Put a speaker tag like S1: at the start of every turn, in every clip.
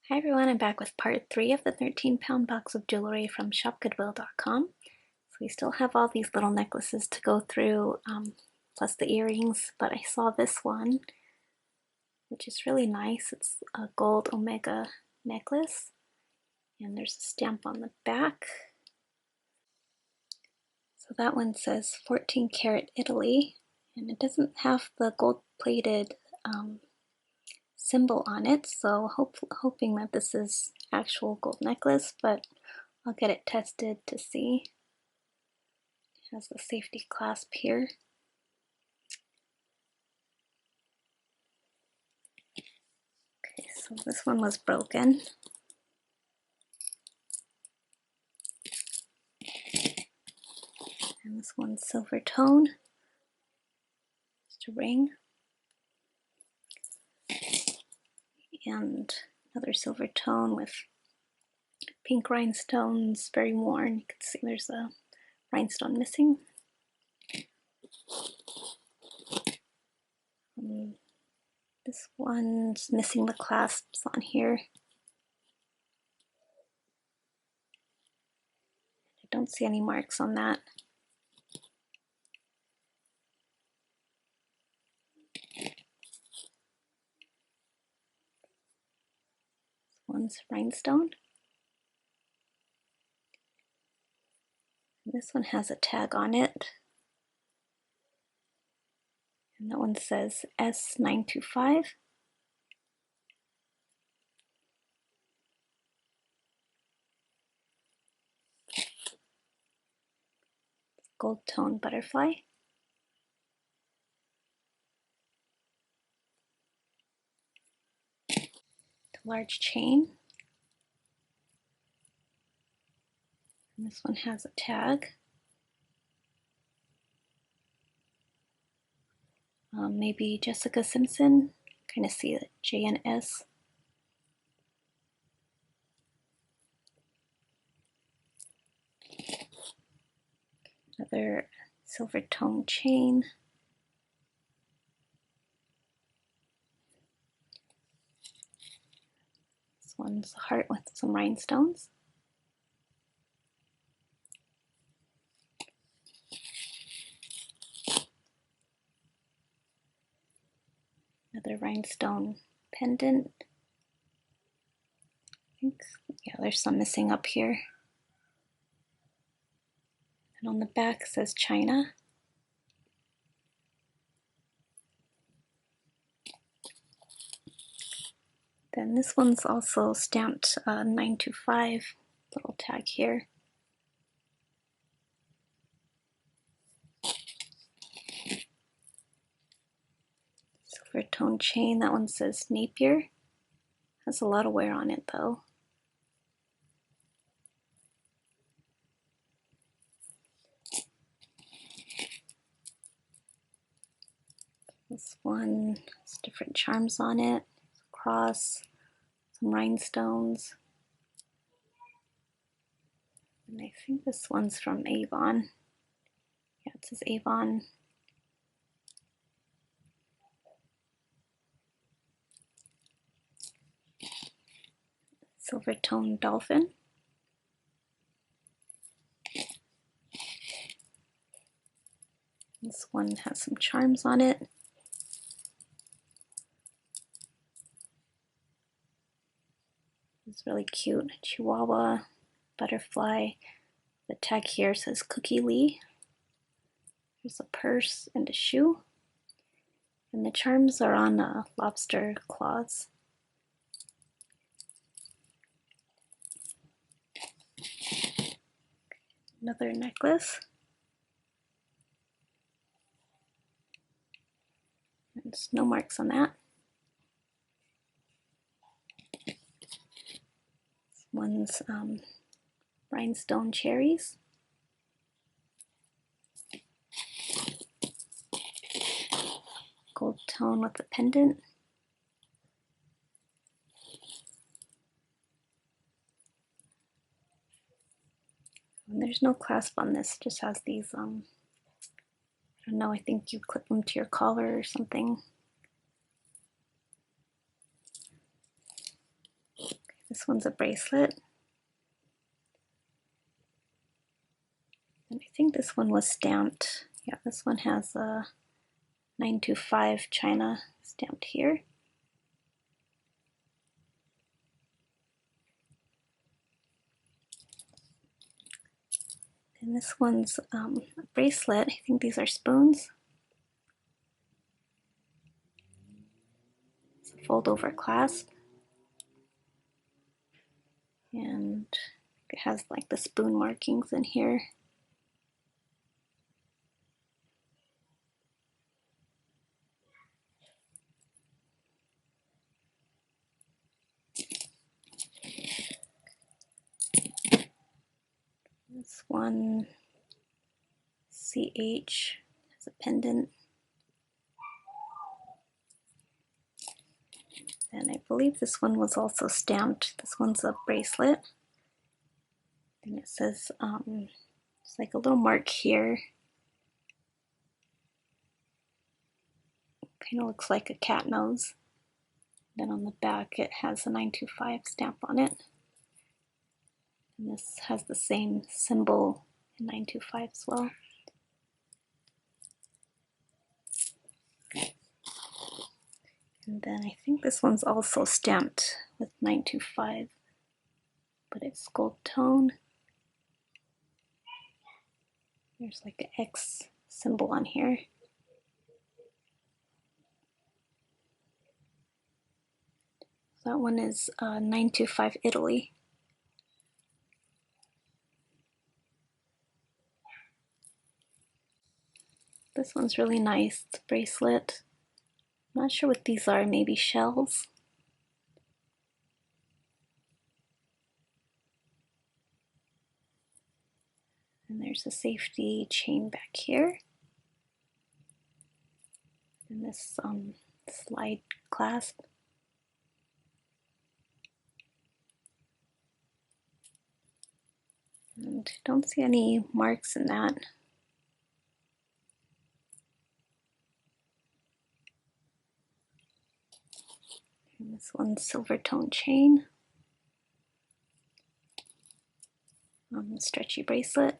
S1: Hi everyone, I'm back with part 3 of the 13-pound box of jewelry from shopgoodwill.com. So we still have all these little necklaces to go through, plus the earrings, but I saw this one, which is really nice. It's a gold omega necklace, and there's a stamp on the back. So that one says 14 karat Italy, and it doesn't have the gold-plated symbol on it, so hoping that this is actual gold necklace, but I'll get it tested to see. It has the safety clasp here. Okay, so this one was broken. And this one's silver tone. Just a ring. And another silver tone with pink rhinestones, very worn. You can see there's a rhinestone missing. This one's missing the clasps on here. I don't see any marks on that. This one's rhinestone. And this one has a tag on it. And that one says S925. Gold tone butterfly. Large chain. And this one has a tag. Maybe Jessica Simpson. Kind of see the J and S. Another silver tone chain. This one's a heart with some rhinestones. Another rhinestone pendant. I think, yeah, there's some missing up here. And on the back says China. Then this one's also stamped 925, little tag here. Silver tone chain, that one says Napier. Has a lot of wear on it though. This one has different charms on it. A cross, some rhinestones. And I think this one's from Avon. Yeah, it says Avon. Silver tone dolphin. This one has some charms on it. It's really cute. Chihuahua, butterfly. The tag here says Cookie Lee. There's a purse and a shoe. And the charms are on lobster claws. Another necklace. There's no marks on that. This one's rhinestone cherries. Gold tone with a pendant. And there's no clasp on this, it just has these, I don't know, I think you clip them to your collar or something. This one's a bracelet. And I think this one was stamped. Yeah, this one has a 925 China stamped here. And this one's a bracelet. I think these are spoons. It's a fold over clasp. And it has like the spoon markings in here. This one, CH, has a pendant. And I believe this one was also stamped. This one's a bracelet. And it says, it's like a little mark here. Kind of looks like a cat nose. Then on the back it has a 925 stamp on it. And this has the same symbol in 925 as well. And then I think this one's also stamped with 925, but it's gold tone. There's like an X symbol on here. That one is 925 Italy. This one's really nice. It's a bracelet. I'm not sure what these are, maybe shells. And there's a safety chain back here. And this slide clasp. And don't see any marks in that. And this one's silver tone chain. Stretchy bracelet.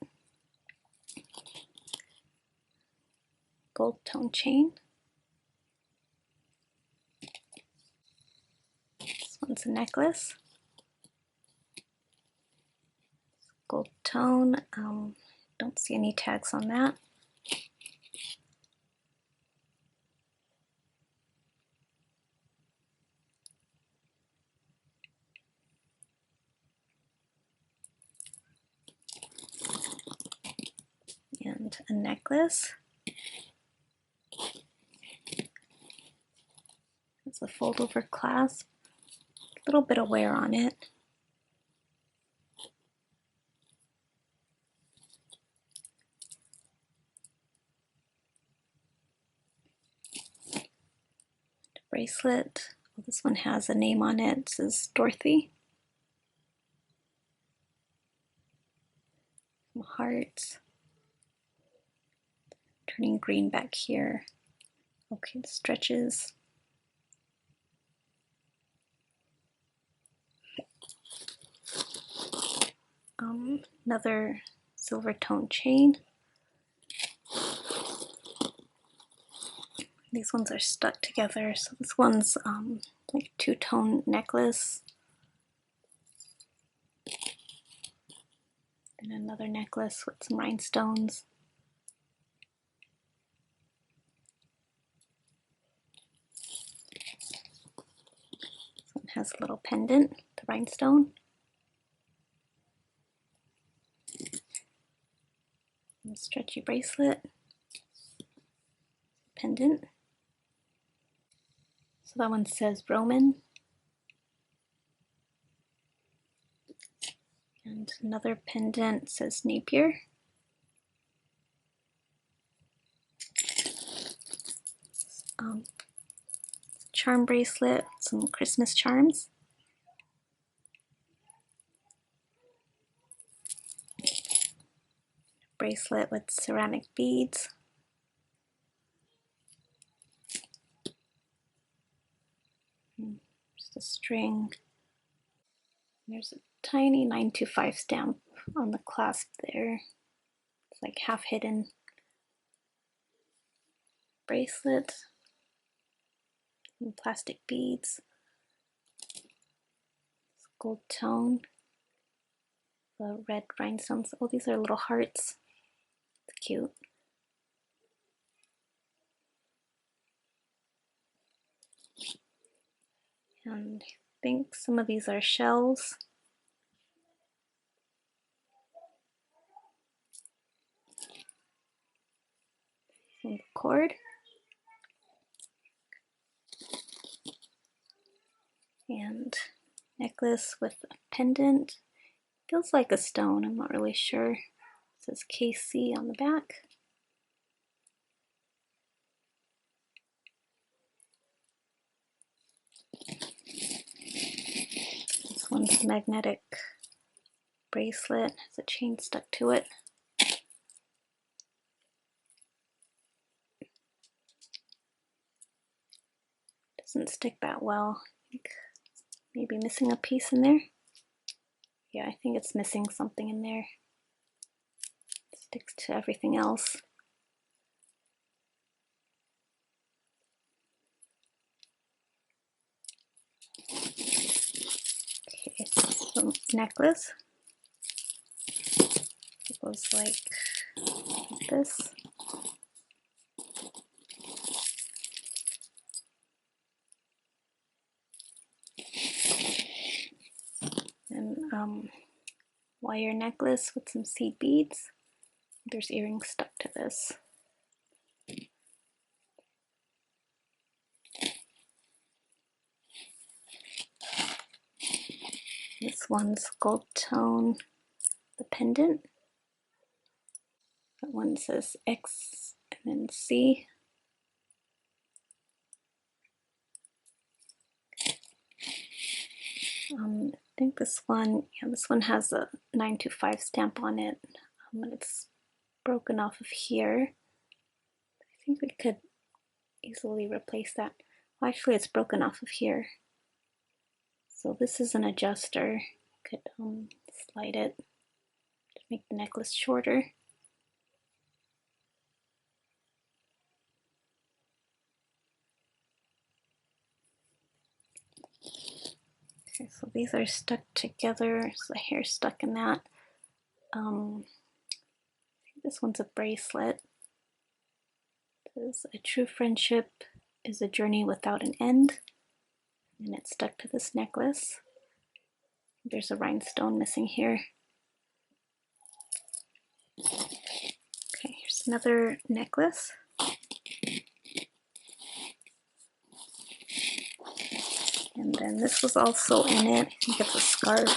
S1: Gold tone chain. This one's a necklace. Gold tone. Don't see any tags on that. And a necklace. It's a fold over clasp. A little bit of wear on it. Bracelet. Well, this one has a name on it. It says Dorothy. Some hearts. Turning green back here. Okay, it stretches. Another silver tone chain. These ones are stuck together. So this one's like two-tone necklace. And another necklace with some rhinestones. This one has a little pendant, the rhinestone. And a stretchy bracelet. Pendant. So that one says Roman. And another pendant says Napier. Charm bracelet, some Christmas charms. Bracelet with ceramic beads. Just a string. There's a tiny 925 stamp on the clasp there. It's like half hidden. Bracelet. And plastic beads. It's gold tone. The red rhinestones. Oh, these are little hearts. It's cute. And I think some of these are shells. Some cord. And necklace with a pendant. Feels like a stone, I'm not really sure. It says KC on the back. This one's a magnetic bracelet, has a chain stuck to it. Doesn't stick that well. I think maybe missing a piece in there. Yeah, I think it's missing something in there. It sticks to everything else. Okay, so necklace. It goes like this. And wire necklace with some seed beads. There's earrings stuck to this. This one's gold tone, the pendant. That one says X and then C. I think this one, yeah, this one has a 925 stamp on it, and it's broken off of here. I think we could easily replace that. Well, actually, it's broken off of here. So this is an adjuster. Could slide it to make the necklace shorter. Okay, so these are stuck together. So the hair's stuck in that. I think this one's a bracelet. It says, "A true friendship is a journey without an end." And it's stuck to this necklace. There's a rhinestone missing here. Okay, here's another necklace. And then this was also in it. I think it's a scarf.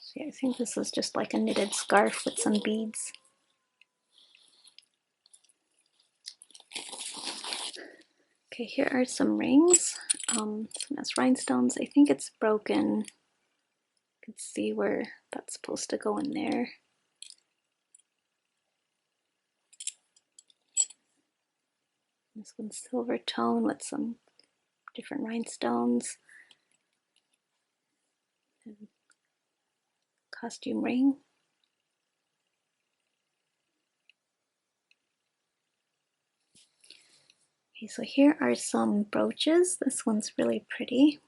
S1: So yeah, I think this is just like a knitted scarf with some beads. Okay, here are some rings. Some has rhinestones. I think it's broken. You can see where that's supposed to go in there. This one's silver tone with some different rhinestones. And costume ring. Okay, so here are some brooches. This one's really pretty.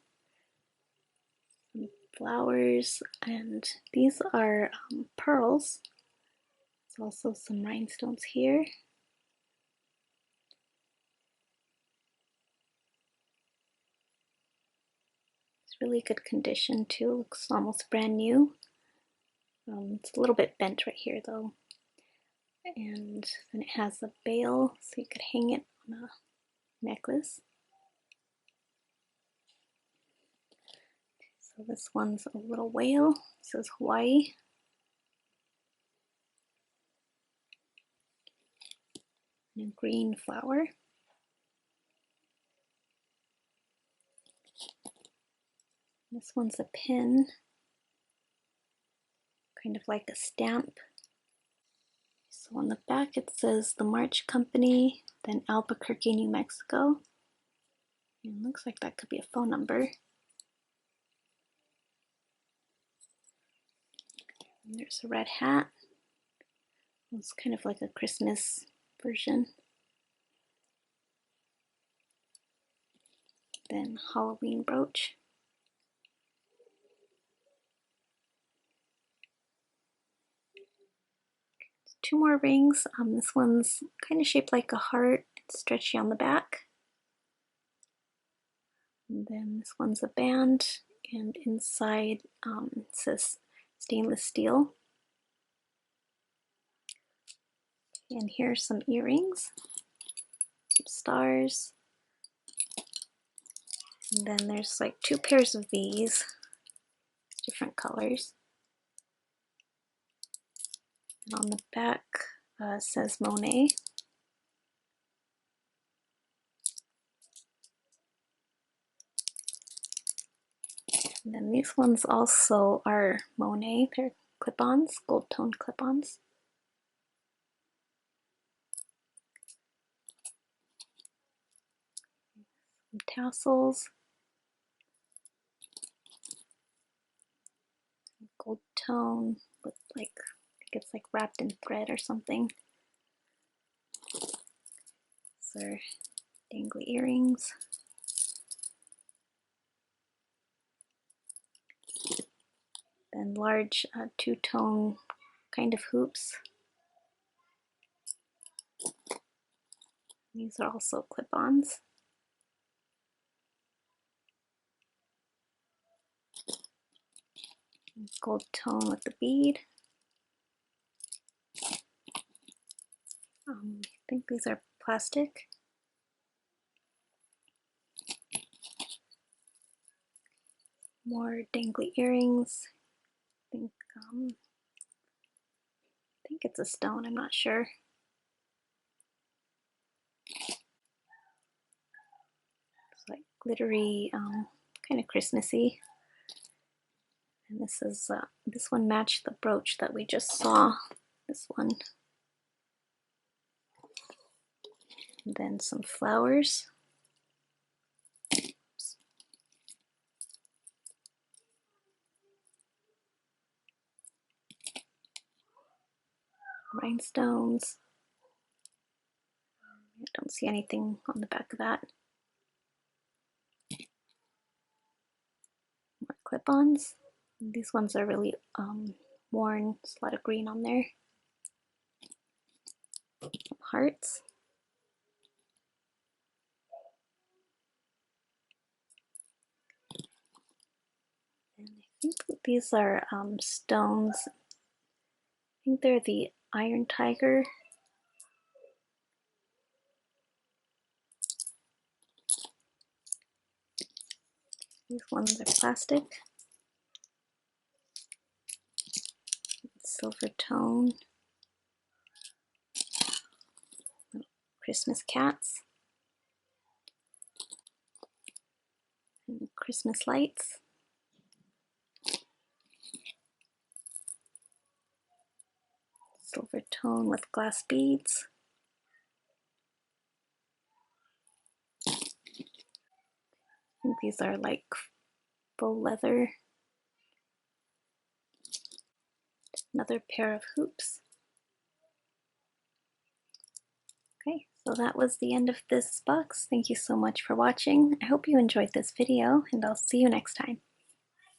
S1: Some flowers, and these are pearls. There's also some rhinestones here. It's really good condition too. Looks almost brand new. It's a little bit bent right here though. And then it has a bail, so you could hang it on a necklace. So this one's a little whale. It says Hawaii. And a green flower. This one's a pin, kind of like a stamp. So So on the back it says the March Company, then Albuquerque, New Mexico. And looks like that could be a phone number. And there's a red hat. It's kind of like a Christmas version. Then Halloween brooch. Two more rings. This one's kind of shaped like a heart. It's stretchy on the back. And then this one's a band, and inside it says stainless steel. And here's some earrings, some stars. And then there's like two pairs of these, different colors. And on the back says Monet. And then these ones also are Monet. They're clip-ons, gold tone clip-ons. Some tassels. Gold tone with like, I think it's like wrapped in thread or something. These are dangly earrings. Then large two-tone kind of hoops. These are also clip-ons. Gold tone with the bead. I think these are plastic. More dangly earrings. I think it's a stone, I'm not sure. It's like glittery, kind of Christmassy. And this one matched the brooch that we just saw. This one. And then some flowers. Oops. Rhinestones. I don't see anything on the back of that. More clip-ons. These ones are really worn. There's a lot of green on there. Some hearts. And I think these are stones. I think they're the Iron Tiger. These ones are plastic. Silver tone. Christmas cats. And Christmas lights. Silver tone with glass beads. I think these are like faux leather. Another pair of hoops. Okay, so that was the end of this box. Thank you so much for watching. I hope you enjoyed this video, and I'll see you next time.